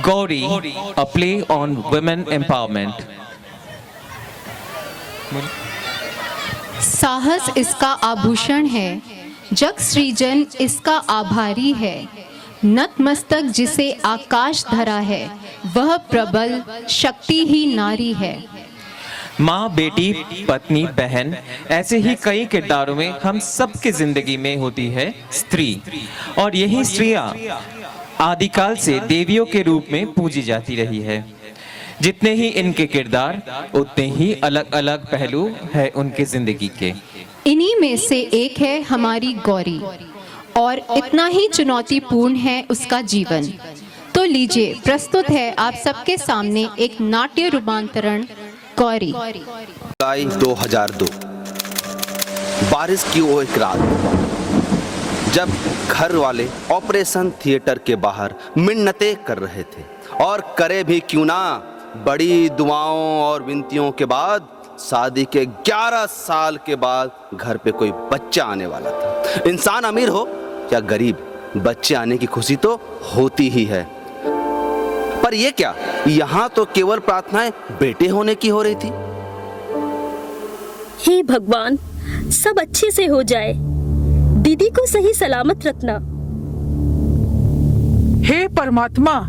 Gauri, a play on women empowerment. साहस इसका आभूषण है, जग सृजन इसका आभारी है। नतमस्तक जिसे आकाश धरा है, वह प्रबल शक्ति ही नारी है। माँ, बेटी, पत्नी, बहन, ऐसे ही कई किरदारों में हम सबकी जिंदगी में होती है स्त्री। और यही स्त्रियाँ आदिकाल से देवियों के रूप में पूजी जाती रही है। जितने ही इनके किरदार, उतने ही अलग अलग पहलू है उनके जिंदगी के। इन्हीं में से एक है हमारी गौरी, और इतना ही चुनौतीपूर्ण है उसका जीवन। तो लीजिए, प्रस्तुत है आप सबके सामने एक नाट्य रूपांतरण गौरी। जुलाई 2002। बारिश की वो एक रात, जब घर वाले ऑपरेशन थिएटर के बाहर मिन्नतें कर रहे थे, और करे भी क्यों ना, बड़ी दुआओं और विनतियों के बाद शादी के 11 साल के बाद घर पे कोई बच्चा आने वाला था। इंसान अमीर हो या गरीब, बच्चे आने की खुशी तो होती ही है। पर ये क्या, यहाँ तो केवल प्रार्थनाएं बेटे होने की हो रही थी। हे भगवान, सब अच्छे से हो जाए, दीदी को सही सलामत रखना। हे परमात्मा,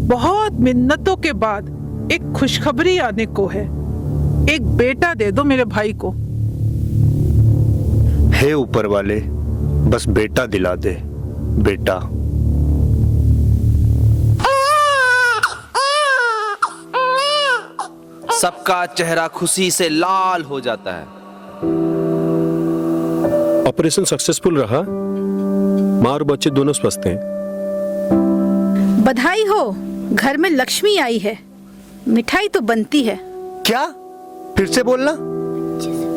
बहुत मिन्नतों के बाद एक खुशखबरी आने को है। एक बेटा दे दो मेरे भाई को। हे ऊपर वाले, बस बेटा दिला दे, बेटा। सबका चेहरा खुशी से लाल हो जाता है। ऑपरेशन सक्सेसफुल रहा, माँ और बच्चे दोनों स्वस्थ हैं। बधाई हो, घर में लक्ष्मी आई है। मिठाई तो बनती है। क्या? फिर से बोलना।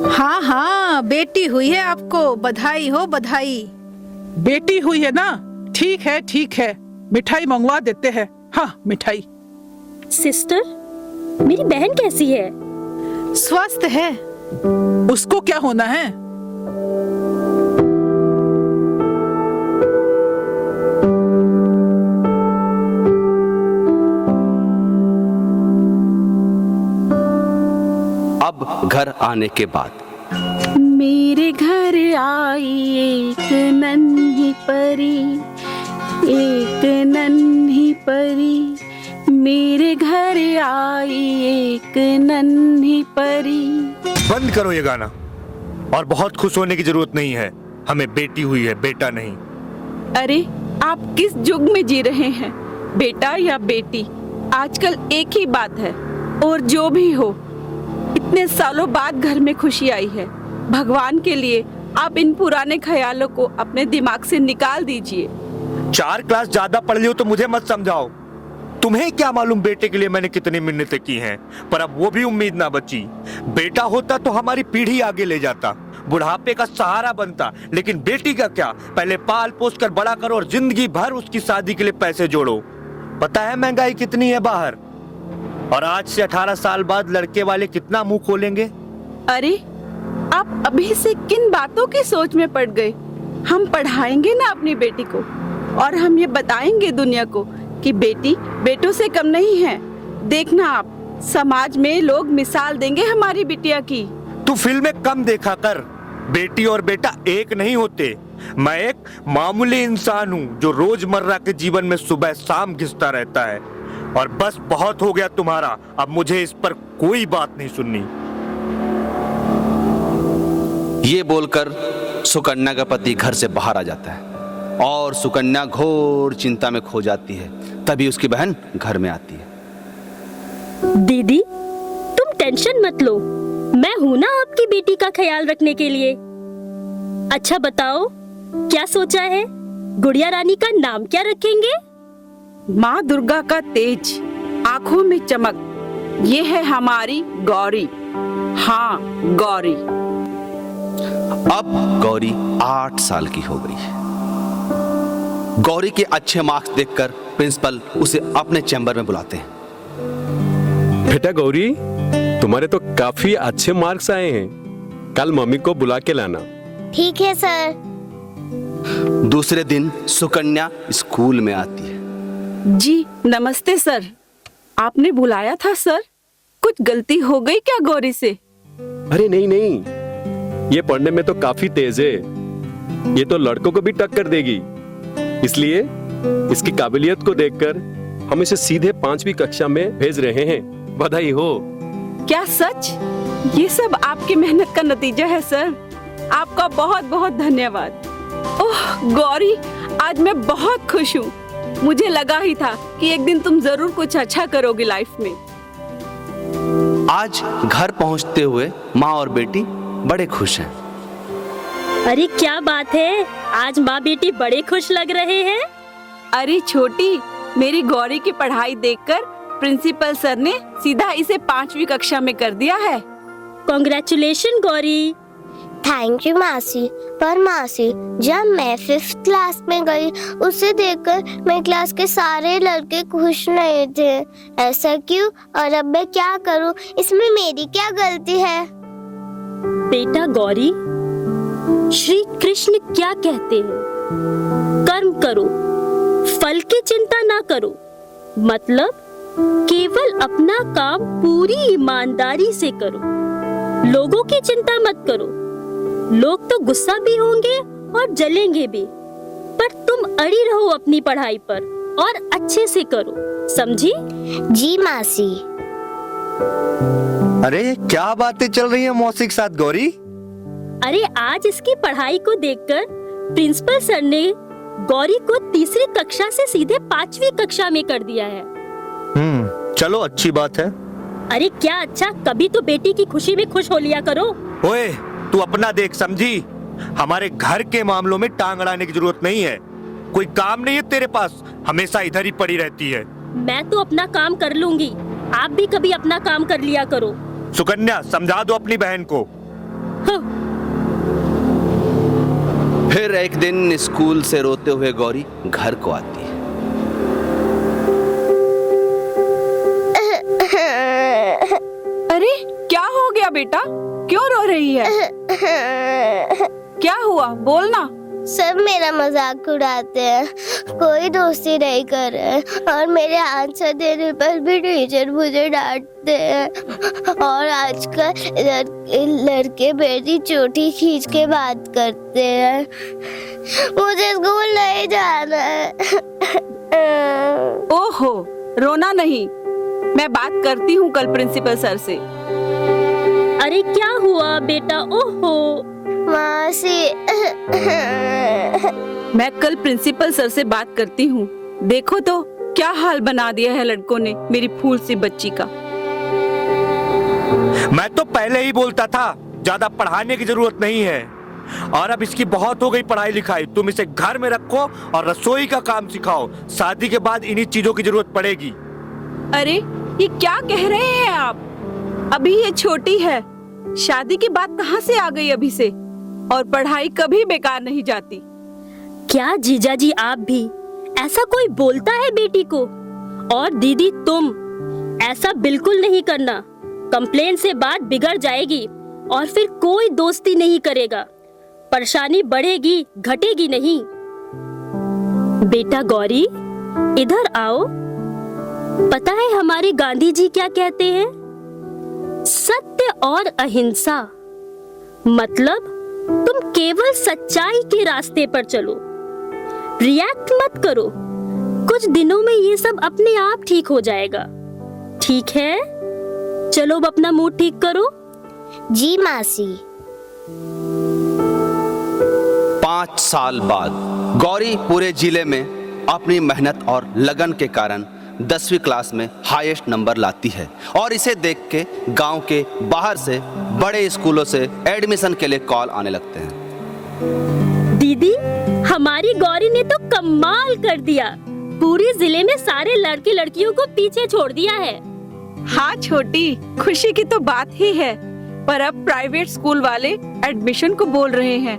हाँ हाँ, बेटी हुई है आपको, बधाई हो बधाई। बेटी हुई है ना? ठीक है ठीक है, मिठाई मंगवा देते हैं। हाँ, मिठाई। सिस्टर, मेरी बहन कैसी है? स्वस्थ है। उसको क्या होना है? अब घर आने के बाद मेरे घर आई एक नन्ही परी, एक नन्ही परी, मेरे घर आई एक नन्ही परी। बंद करो ये गाना, और बहुत खुश होने की जरूरत नहीं है। हमें बेटी हुई है, बेटा नहीं। अरे, आप किस युग में जी रहे हैं? बेटा या बेटी, आजकल एक ही बात है। और जो भी हो, इतने सालों बाद घर में खुशी आई है। भगवान के लिए आप इन पुराने ख्यालों को अपने दिमाग से निकाल दीजिए। 4 क्लास ज्यादा पढ़ लियो तो मुझे मत समझाओ। तुम्हें क्या मालूम बेटे के लिए मैंने कितनी मिन्नतें की हैं, पर अब वो भी उम्मीद ना बची। बेटा होता तो हमारी पीढ़ी आगे ले जाता, बुढ़ापे का सहारा बनता। लेकिन बेटी का क्या, पहले पाल पोस कर बड़ा करो और जिंदगी भर उसकी शादी के लिए पैसे जोड़ो। पता है महंगाई कितनी है बाहर, और आज से 18 साल बाद लड़के वाले कितना मुंह खोलेंगे। अरे, आप अभी से किन बातों की सोच में पड़ गए? हम पढ़ाएंगे ना अपनी बेटी को, और हम ये बताएंगे दुनिया को कि बेटी बेटों से कम नहीं है। देखना, आप समाज में लोग मिसाल देंगे हमारी बिटिया की। तू फिल्में कम देखा कर, बेटी और बेटा एक नहीं होते। मैं एक मामूली इंसान हूँ जो रोजमर्रा के जीवन में सुबह शाम घिसता रहता है। और बस बहुत हो गया तुम्हारा, अब मुझे इस पर कोई बात नहीं सुननी। ये बोलकर सुकन्या का पति घर से बाहर आ जाता है, और सुकन्या घोर चिंता में खो जाती है। तभी उसकी बहन घर में आती है। दीदी, तुम टेंशन मत लो, मैं हूं ना आपकी बेटी का ख्याल रखने के लिए। अच्छा बताओ, क्या सोचा है? गुड़िया रानी का नाम क्या रखेंगे? माँ दुर्गा का तेज, आंखों में चमक, ये है हमारी गौरी। हाँ, गौरी। अब गौरी 8 साल की हो गई है। गौरी के अच्छे मार्क्स देखकर प्रिंसिपल उसे अपने चैम्बर में बुलाते हैं। बेटा गौरी, तुम्हारे तो काफी अच्छे मार्क्स आए हैं, कल मम्मी को बुला के लाना। ठीक है सर। दूसरे दिन सुकन्या स्कूल में आती है। जी नमस्ते सर। आपने बुलाया था सर? कुछ गलती हो गई क्या गौरी से? अरे नहीं नहीं, ये पढ़ने में तो काफी तेज है। ये तो लड़कों को भी टक्कर देगी। इसलिए इसकी काबिलियत को देखकर हम इसे सीधे 5वीं कक्षा में भेज रहे हैं। बधाई हो। क्या सच? ये सब आपकी मेहनत का नतीजा है सर। आपका बहुत बहुत धन्यवाद। ओह गौरी, आज मैं बहुत खुश हूँ। मुझे लगा ही था कि एक दिन तुम जरूर कुछ अच्छा करोगी लाइफ में। आज घर पहुंचते हुए माँ और बेटी बड़े खुश हैं। अरे क्या बात है, आज माँ बेटी बड़े खुश लग रहे हैं। अरे छोटी, मेरी गौरी की पढ़ाई देखकर प्रिंसिपल सर ने सीधा इसे 5वीं कक्षा में कर दिया है। कॉन्ग्रेचुलेशन गौरी। थैंक यू मासी। पर मासी, जब मैं 5th क्लास में गई, उसे देखकर मेरी क्लास के सारे लड़के खुश नहीं थे। ऐसा क्यों? और अब मैं क्या करूं? इसमें मेरी क्या गलती है? बेटा गौरी, श्री कृष्ण क्या कहते हैं? कर्म करो, फल की चिंता ना करो। मतलब केवल अपना काम पूरी ईमानदारी से करो। लोगों की चिंता मत करो। लोग तो गुस्सा भी होंगे और जलेंगे भी, पर तुम अड़ी रहो अपनी पढ़ाई पर और अच्छे से करो, समझी? जी मासी। अरे क्या बातें चल रही है मौसी के साथ गौरी? अरे आज इसकी पढ़ाई को देखकर प्रिंसिपल सर ने गौरी को 3री कक्षा से सीधे 5वीं कक्षा में कर दिया है। चलो अच्छी बात है। अरे क्या अच्छा, कभी तो बेटी की खुशी में खुश हो लिया करो। ओए, तू अपना देख समझी। हमारे घर के मामलों में टांग अड़ाने की जरूरत नहीं है। कोई काम नहीं है तेरे पास, हमेशा इधर ही पड़ी रहती है। मैं तो अपना काम कर लूंगी, आप भी कभी अपना काम कर लिया करो। सुकन्या, समझा दो अपनी बहन को। फिर एक दिन स्कूल से रोते हुए गौरी घर को आती है। अरे क्या हो गया बेटा? क्यों रो रही है? क्या हुआ? बोलना। सब मेरा मजाक उड़ाते हैं, कोई दोस्ती नहीं कर रहे और मेरे आंसर देने पर भी टीचर मुझे डांटते हैं। और आजकल लड़के मेरी चोटी खींच के बात करते हैं। मुझे स्कूल नहीं जाना है। ओहो, रोना नहीं, मैं बात करती हूँ कल प्रिंसिपल सर से। अरे क्या हुआ बेटा? ओहो मासी। मैं कल प्रिंसिपल सर से बात करती हूँ। देखो तो क्या हाल बना दिया है लड़कों ने मेरी फूल सी बच्ची का। मैं तो पहले ही बोलता था ज्यादा पढ़ाने की जरूरत नहीं है। और अब इसकी बहुत हो गई पढ़ाई लिखाई। तुम इसे घर में रखो और रसोई का काम सिखाओ। शादी के बाद इन्हीं चीजों की जरूरत पड़ेगी। अरे ये क्या कह रहे हैं आप? अभी ये छोटी है, शादी की बात कहाँ से आ गई अभी से? और पढ़ाई कभी बेकार नहीं जाती। क्या जीजा जी आप भी? ऐसा कोई बोलता है बेटी को? और दीदी तुम ऐसा बिल्कुल नहीं करना। कंप्लेन से बात बिगड़ जाएगी और फिर कोई दोस्ती नहीं करेगा। परेशानी बढ़ेगी, घटेगी नहीं। बेटा गौरी, इधर आओ। पता है हमारे गांधी जी क्या कहते हैं? सत्य और अहिंसा। मतलब तुम केवल सच्चाई के रास्ते पर चलो, रिएक्ट मत करो। कुछ दिनों में ये सब अपने आप ठीक हो जाएगा। ठीक है? चलो अब अपना मूड ठीक करो। जी मासी। 5 साल बाद गौरी पूरे जिले में अपनी मेहनत और लगन के कारण 10वीं क्लास में हाईएस्ट नंबर लाती है। और इसे देख के गांव के बाहर से बड़े स्कूलों से एडमिशन के लिए कॉल आने लगते हैं। दीदी, हमारी गौरी ने तो कमाल कर दिया। पूरे जिले में सारे लड़के लड़कियों को पीछे छोड़ दिया है। हाँ छोटी, खुशी की तो बात ही है। पर अब प्राइवेट स्कूल वाले एडमिशन को बोल रहे हैं।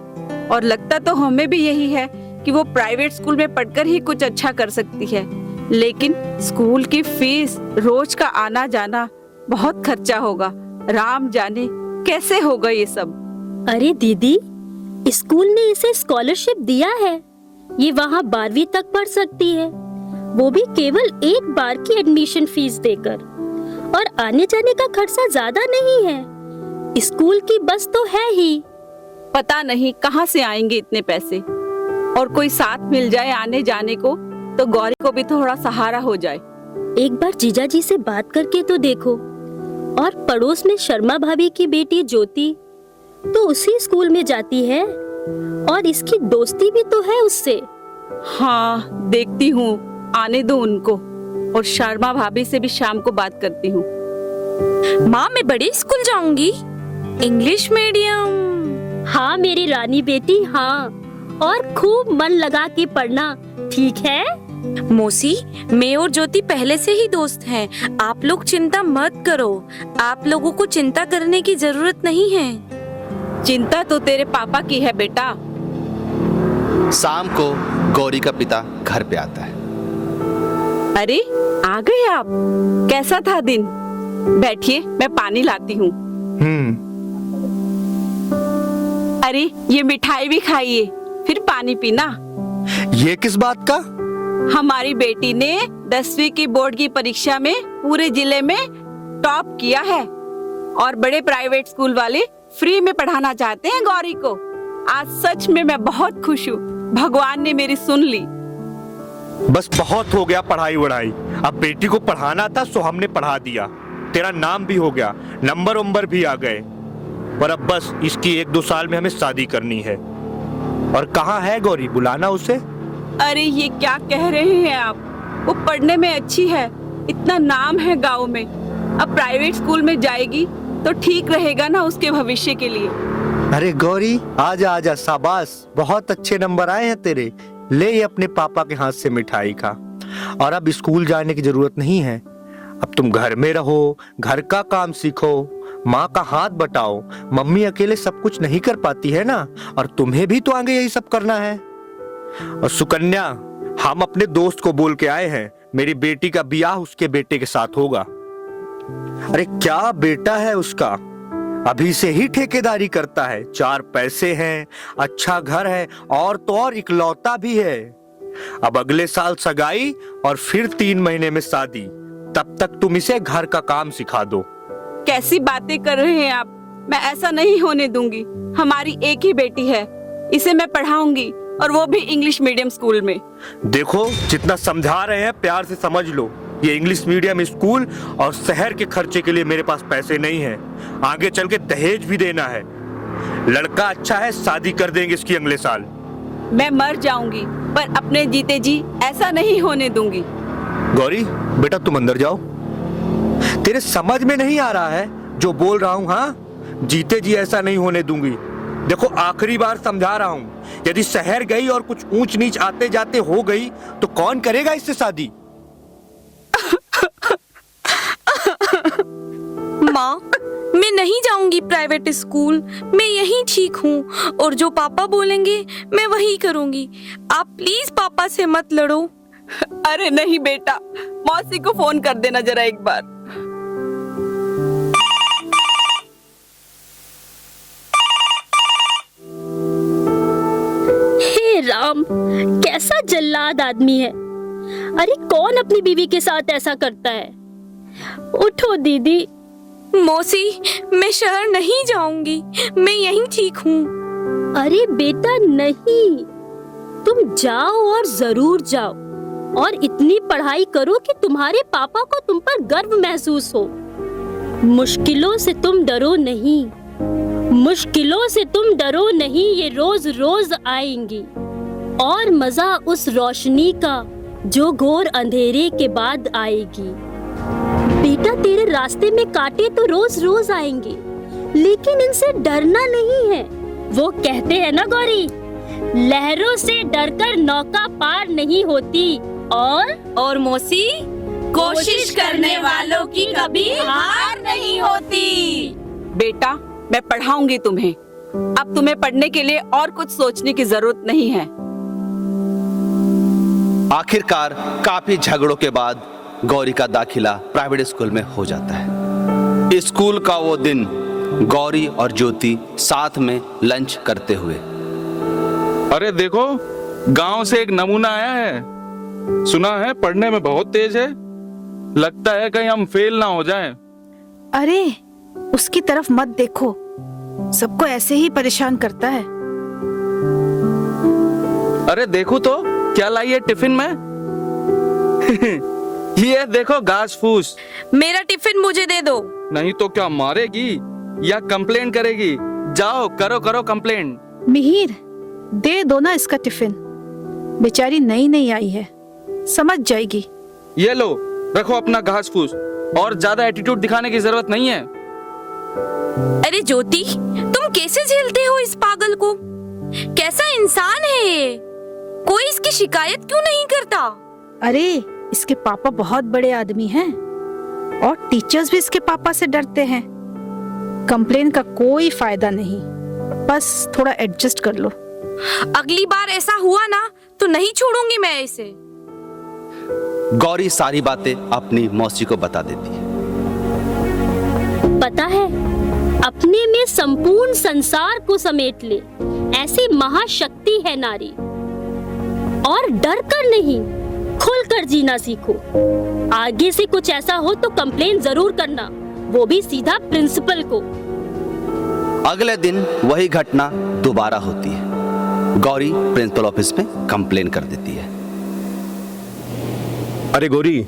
और लगता तो हमें भी यही है कि वो प्राइवेट स्कूल में पढ़कर ही कुछ अच्छा कर सकती है। लेकिन स्कूल की फीस, रोज का आना जाना, बहुत खर्चा होगा। राम जाने कैसे होगा ये सब। अरे दीदी, स्कूल ने इसे स्कॉलरशिप दिया है। ये वहाँ 12वीं तक पढ़ सकती है। वो भी केवल एक बार की एडमिशन फीस देकर। और आने जाने का खर्चा ज्यादा नहीं है, स्कूल की बस तो है ही। पता नहीं कहाँ से आएंगे इतने पैसे, और कोई साथ मिल जाए आने जाने को तो गौरी को भी थोड़ा सहारा हो जाए। एक बार जीजा जी से बात करके तो देखो। और पड़ोस में शर्मा भाभी की बेटी ज्योति तो उसी स्कूल में जाती है और इसकी दोस्ती भी तो है उससे। हाँ, देखती हूँ, आने दो उनको, और शर्मा भाभी से भी शाम को बात करती हूँ। माँ, मैं बड़े स्कूल जाऊंगी, इंग्लिश मीडियम। हाँ मेरी रानी बेटी, हाँ, और खूब मन लगा के पढ़ना, ठीक है? मौसी, मैं और ज्योति पहले से ही दोस्त हैं, आप लोग चिंता मत करो। आप लोगों को चिंता करने की जरूरत नहीं है। चिंता तो तेरे पापा की है बेटा। शाम को गौरी का पिता घर पे आता है। अरे, आ गए आप? कैसा था दिन? बैठिए, मैं पानी लाती हूँ। अरे, ये मिठाई भी खाइए, फिर पानी पीना। ये किस बात का? हमारी बेटी ने 10वीं की बोर्ड की परीक्षा में पूरे जिले में टॉप किया है, और बड़े प्राइवेट स्कूल वाले फ्री में पढ़ाना चाहते हैं गौरी को। आज सच में मैं बहुत खुश हूँ, भगवान ने मेरी सुन ली। बस बहुत हो गया पढ़ाई वढ़ाई, अब बेटी को पढ़ाना था सो हमने पढ़ा दिया। तेरा नाम भी हो गया, नंबर वंबर भी आ गए, पर अब बस इसकी 1-2 साल में हमें शादी करनी है। और कहाँ है गौरी, बुलाना उसे। अरे, ये क्या कह रहे हैं आप? वो पढ़ने में अच्छी है, इतना नाम है गांव में, अब प्राइवेट स्कूल में जाएगी तो ठीक रहेगा ना उसके भविष्य के लिए। अरे गौरी, आजा आजा, शाबाश, बहुत अच्छे नंबर आए हैं तेरे। ले ये अपने पापा के हाथ से मिठाई खा। और अब स्कूल जाने की जरूरत नहीं है, अब तुम घर में रहो, घर का काम सीखो, माँ का हाथ बटाओ। मम्मी अकेले सब कुछ नहीं कर पाती है ना, और तुम्हें भी तो आगे यही सब करना है। और सुकन्या, हम अपने दोस्त को बोल के आए हैं, मेरी बेटी का ब्याह उसके बेटे के साथ होगा। अरे क्या बेटा है उसका, अभी से ही ठेकेदारी करता है, 4 पैसे हैं, अच्छा घर है, और तो और इकलौता भी है। अब अगले साल सगाई और फिर 3 महीने में शादी, तब तक तुम इसे घर का काम सिखा दो। कैसी बातें कर रहे हैं आप? मैं ऐसा नहीं होने दूंगी। हमारी एक ही बेटी है, इसे मैं पढ़ाऊंगी, और वो भी इंग्लिश मीडियम स्कूल में। देखो, जितना समझा रहे हैं प्यार से समझ लो, ये इंग्लिश मीडियम स्कूल और शहर के खर्चे के लिए मेरे पास पैसे नहीं हैं। आगे चल के दहेज भी देना है। लड़का अच्छा है, शादी कर देंगे इसकी अगले साल। मैं मर जाऊंगी, पर अपने जीते जी ऐसा नहीं होने दूंगी। गौरी बेटा, तुम अंदर जाओ। तेरे समझ में नहीं आ रहा है जो बोल रहा हूँ? हाँ, जीते जी ऐसा नहीं होने दूंगी। देखो, आखिरी बार समझा रहा हूँ, यदि शहर गई और कुछ ऊंच नीच आते जाते हो गई तो कौन करेगा इससे शादी? माँ, मैं नहीं जाऊंगी प्राइवेट स्कूल, मैं यहीं ठीक हूँ, और जो पापा बोलेंगे मैं वही करूंगी। आप प्लीज पापा से मत लड़ो। अरे नहीं बेटा, मौसी को फोन कर देना जरा एक बार। हे राम, कैसा जल्लाद आदमी है। अरे कौन अपनी बीवी के साथ ऐसा करता है? उठो दीदी। मौसी, मैं शहर नहीं जाऊंगी, मैं यहीं ठीक हूँ। अरे बेटा नहीं, तुम जाओ और जरूर जाओ, और इतनी पढ़ाई करो कि तुम्हारे पापा को तुम पर गर्व महसूस हो। मुश्किलों से तुम डरो नहीं, मुश्किलों से तुम डरो नहीं, ये रोज रोज आएंगी। और मजा उस रोशनी का जो घोर अंधेरे के बाद आएगी। बेटा, तेरे रास्ते में कांटे तो रोज रोज आएंगे, लेकिन इनसे डरना नहीं है। वो कहते हैं ना गौरी, लहरों से डरकर नौका पार नहीं होती। और मौसी, कोशिश करने वालों की कभी हार नहीं होती। बेटा, मैं पढ़ाऊंगी तुम्हें, अब तुम्हें पढ़ने के लिए और कुछ सोचने की जरूरत नहीं है। आखिरकार काफी झगड़ों के बाद गौरी का दाखिला प्राइवेट स्कूल में हो जाता है। स्कूल का वो दिन गौरी और ज्योति साथ में लंच करते हुए। अरे देखो, गांव से एक नमूना आया है। सुना है पढ़ने में बहुत तेज है, लगता है कहीं हम फेल ना हो जाएं। अरे उसकी तरफ मत देखो, सबको ऐसे ही परेशान करता है। अरे देखो तो क्या लाई है टिफिन में। ये देखो घास फूस। मेरा टिफिन मुझे दे दो। नहीं तो क्या मारेगी या कंप्लेन करेगी? जाओ करो करो कंप्लेन। मिहिर, दे दो ना इसका टिफिन, बेचारी नई नई आई है, समझ जाएगी। ये लो रखो अपना घास फूस, और ज्यादा एटीट्यूड दिखाने की जरूरत नहीं है। अरे ज्योति, तुम कैसे झेलते हो इस पागल को? कैसा इंसान है ये? कोई इसकी शिकायत क्यों नहीं करता? अरे इसके पापा बहुत बड़े आदमी हैं और टीचर्स भी इसके पापा से डरते हैं। कंप्लेन का कोई फायदा नहीं, बस थोड़ा एडजस्ट कर लो। अगली बार ऐसा हुआ ना तो नहीं छोड़ूंगी मैं इसे। गौरी सारी बातें अपनी मौसी को बता देती है। पता है, अपने में संपूर्ण संसार को समेट ले, ऐसी महाशक्ति है नारी। और डर कर नहीं, खुलकर जीना सीखो। आगे से कुछ ऐसा हो तो कंप्लेन जरूर करना, वो भी सीधा प्रिंसिपल को। अगले दिन वही घटना दोबारा होती है। गौरी प्रिंसिपल ऑफिस में कंप्लेन कर देती है। अरे गौरी,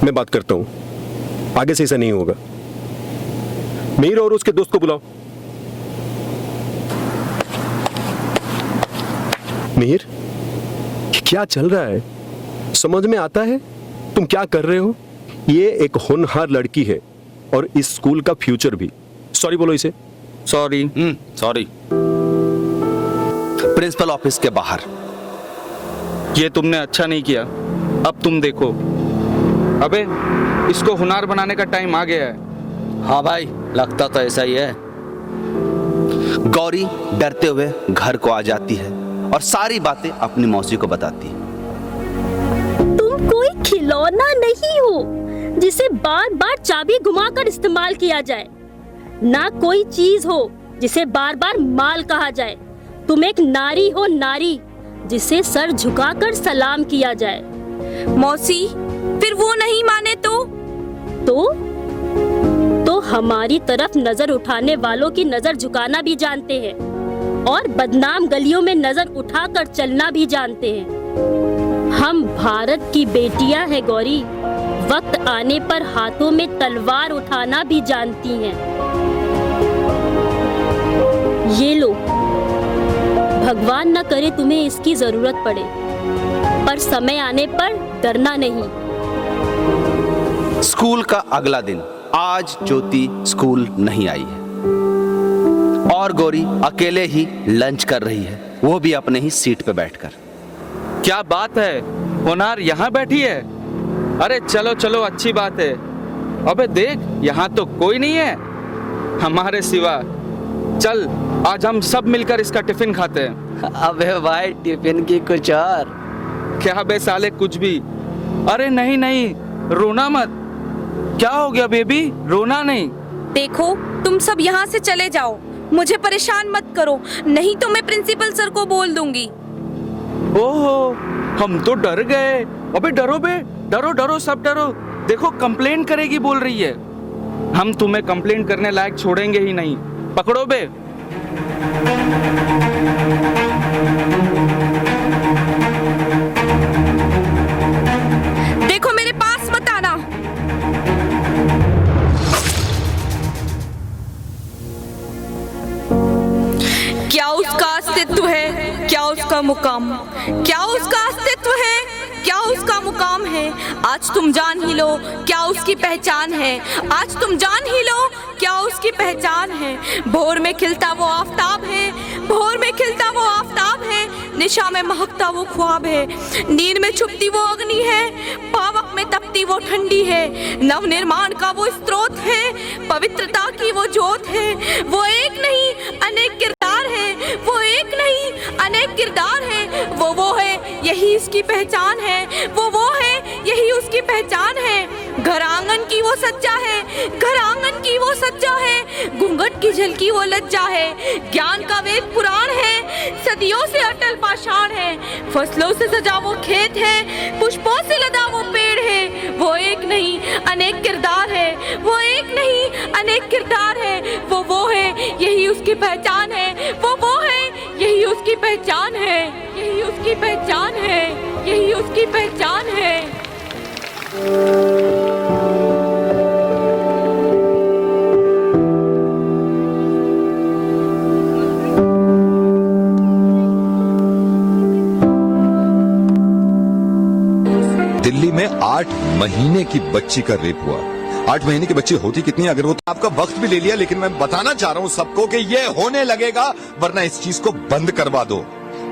मैं बात करता हूं, आगे से ऐसा नहीं होगा। मीर और उसके दोस्त को बुलाओ। मीर, क्या चल रहा है? समझ में आता है तुम क्या कर रहे हो? ये एक होनहार लड़की है और इस स्कूल का फ्यूचर भी। सॉरी बोलो इसे। सॉरी। सॉरी। प्रिंसिपल ऑफिस के बाहर। ये तुमने अच्छा नहीं किया, अब तुम देखो। अबे इसको हुनार बनाने का टाइम आ गया है। हाँ भाई, लगता तो ऐसा ही है। गौरी डरते हुए घर को आ जाती है और सारी बातें अपनी मौसी को बताती है। तुम कोई खिलौना नहीं हो जिसे बार बार चाबी घुमाकर इस्तेमाल किया जाए, ना कोई चीज हो जिसे बार बार माल कहा जाए। तुम एक नारी हो, नारी जिसे सर झुकाकर सलाम किया जाए। मौसी, फिर वो नहीं माने तो हमारी तरफ नजर उठाने वालों की नजर झुकाना भी जानते हैं और बदनाम गलियों में नजर उठाकर चलना भी जानते हैं। हम भारत की बेटियां हैं गौरी, वक्त आने पर हाथों में तलवार उठाना भी जानती हैं। ये लो, भगवान न करे तुम्हें इसकी जरूरत पड़े, पर समय आने पर डरना नहीं। स्कूल का अगला दिन। आज ज्योति स्कूल नहीं आई है और गौरी अकेले ही लंच कर रही है, वो भी अपने ही सीट पे बैठकर। क्या बात है, होनार यहाँ बैठी है? अरे चलो चलो, अच्छी बात है। अबे देख, यहाँ तो कोई नहीं है हमारे सिवा। चल आज हम सब मिलकर इसका टिफिन खाते हैं। अबे भाई, टिफिन की कुछ और। क्या बे साले, कुछ भी। अरे नहीं नहीं, रोना मत। क्या हो गया बेबी? रोना नहीं। देखो, तुम सब यहाँ से चले जाओ, मुझे परेशान मत करो, नहीं तो मैं प्रिंसिपल सर को बोल दूंगी। ओहो, हम तो डर गए। अबे डरो बे, डरो डरो, सब डरो। देखो कंप्लेन करेगी बोल रही है। हम तुम्हें कंप्लेन करने लायक छोड़ेंगे ही नहीं। पकड़ो बे। देखो मेरे पास मत आना। क्या उसका अस्तित्व है? क्या उसका मुकाम? क्या उसका अस्तित्व है? क्या उसका मुकाम है? आज तुम जान ही लो क्या उसकी पहचान है। आज तुम जान ही लो क्या उसकी पहचान है। भोर में खिलता वो आफताब है, भोर में खिलता वो आफताब है, निशा में महकता वो ख्वाब है, नींद में छुपती वो अग्नि है, पावक में तपती वो ठंडी है, नव निर्माण का वो स्रोत है, पवित्रता की वो ज्योत है। वो एक नहीं अनेक किरदार है, वो एक नहीं अनेक किरदार है। वो है, यही इसकी पहचान है। वो है, यही उसकी पहचान है। घर आंगन आंगन की वो सज्जा है, घर आंगन की वो सज्जा है, घूंघट की झलकी वो लज्जा है, ज्ञान का वेद पुराण है, सदियों से अटल पाषाण है, फसलों से सजा वो खेत है, पुष्पों से लदा वो पेड़ है, वो एक नहीं अनेक किरदार है, वो एक नहीं अनेक किरदार है, वो है यही उसकी पहचान है, वो है यही उसकी पहचान है, यही उसकी पहचान है, यही उसकी पहचान है। दिल्ली में 8 महीने की बच्ची का रेप हुआ। 8 महीने की बच्ची होती कितनी अगर वो, तो आपका वक्त भी ले लिया, लेकिन मैं बताना चाह रहा हूँ सबको कि ये होने लगेगा, वरना इस चीज को बंद करवा दो।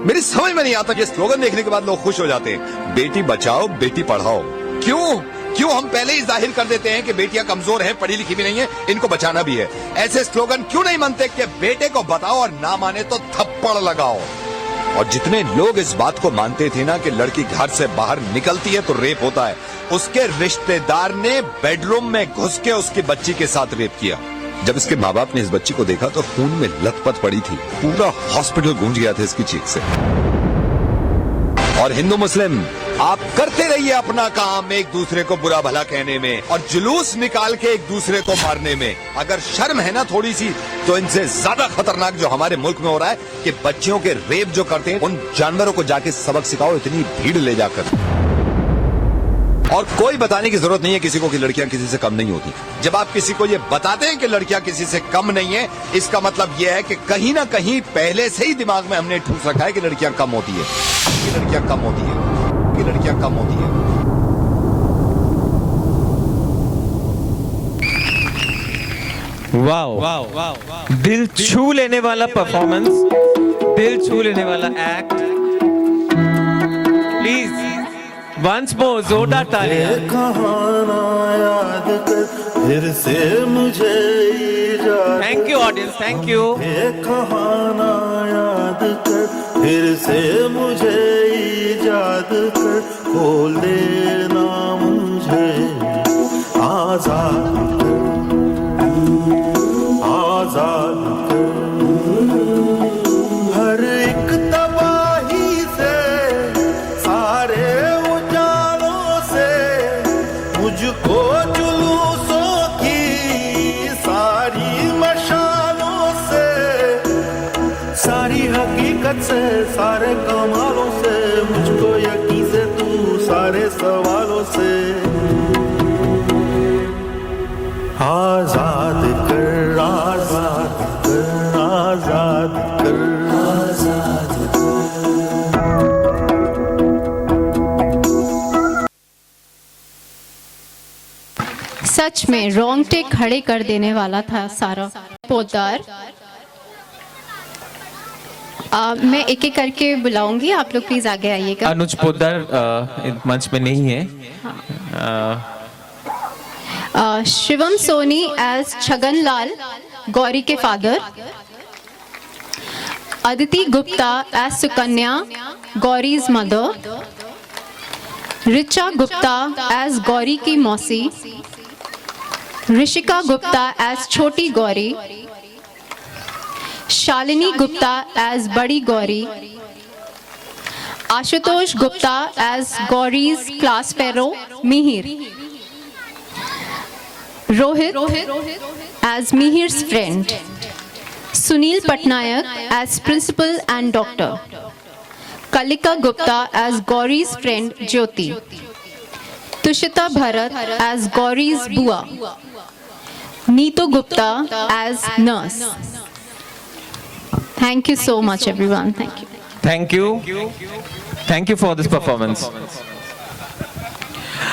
मेरी समझ में नहीं आता कि स्लोगन देखने के बाद लोग खुश हो जाते हैं, बेटी बचाओ बेटी पढ़ाओ। क्यों हम पहले ही जाहिर कर देते हैं कि बेटियां कमजोर हैं, पढ़ी लिखी भी नहीं है, इनको बचाना भी है। ऐसे स्लोगन क्यों नहीं मानते कि बेटे को बताओ और ना माने तो थप्पड़ लगाओ। और जितने लोग इस बात को मानते थे ना कि लड़की घर से बाहर निकलती है तो रेप होता है, उसके रिश्तेदार ने बेडरूम में घुस के उसकी बच्ची के साथ रेप किया। जब इसके माँ बाप ने इस बच्ची को देखा तो खून में लथपथ पड़ी थी, पूरा हॉस्पिटल गूंज गया था इसकी चीख से। और हिंदू मुस्लिम, आप करते रहिए अपना काम एक दूसरे को बुरा भला कहने में और जुलूस निकाल के एक दूसरे को मारने में। अगर शर्म है ना थोड़ी सी, तो इनसे ज्यादा खतरनाक जो हमारे मुल्क में हो रहा है कि बच्चियों के रेप जो करते हैं, उन जानवरों को जाके सबक सिखाओ, इतनी भीड़ ले जाकर। और कोई बताने की जरूरत नहीं है किसी को कि लड़कियां किसी से कम नहीं होती। जब आप किसी को ये बताते हैं कि लड़कियां किसी से कम नहीं है, इसका मतलब यह है कि कहीं ना कहीं पहले से ही दिमाग में हमने ठूस रखा है कि लड़कियां कम होती है, कि लड़कियां कम होती है, कि लड़कियां कम होती है। वाओ, दिल छू लेने वाला परफॉर्मेंस, दिल छू लेने वाला एक्ट। प्लीज वंस मोर जोरदार तालियां। फिर से मुझे thank you audience, thank you. कहाना याद कर, फिर से मुझे याद कर, खोल देना मुझे आजाद कर, आजाद कर। हर एक तबाही से, सारे उजालों से, मुझको जुलूसों की सारी मशालों से, सारी हकीकत से, सारे कमालों से, मुझको यकीन से तू सारे सवालों से आजाद कर, आजाद कर, आजाद कर, आजाद कर। सच में रोंगटे खड़े कर देने वाला था सारा पोदार। मैं एक एक करके बुलाऊंगी, आप लोग प्लीज आगे आइएगा। अनुज पोद्दार मंच में नहीं है। शिवम सोनी एज छगन लाल, गौरी के father. Aditi Gupta as Sukanya, Gauri's mother. Richa Gupta as Gauri की मौसी। ऋषिका गुप्ता एज छोटी गौरी। शालिनी गुप्ता एज बड़ी Gauri. Ashutosh Gupta as Gauri's class fellow Mihir. Rohit as Mihir's friend. Sunil Patnaik as principal and doctor. Kalika Gupta as Gauri's friend Jyoti. Tushita Bharat as Gauri's बुआ। Neetu Gupta as nurse. Thank you so much everyone. Thank you. Thank you for this performance.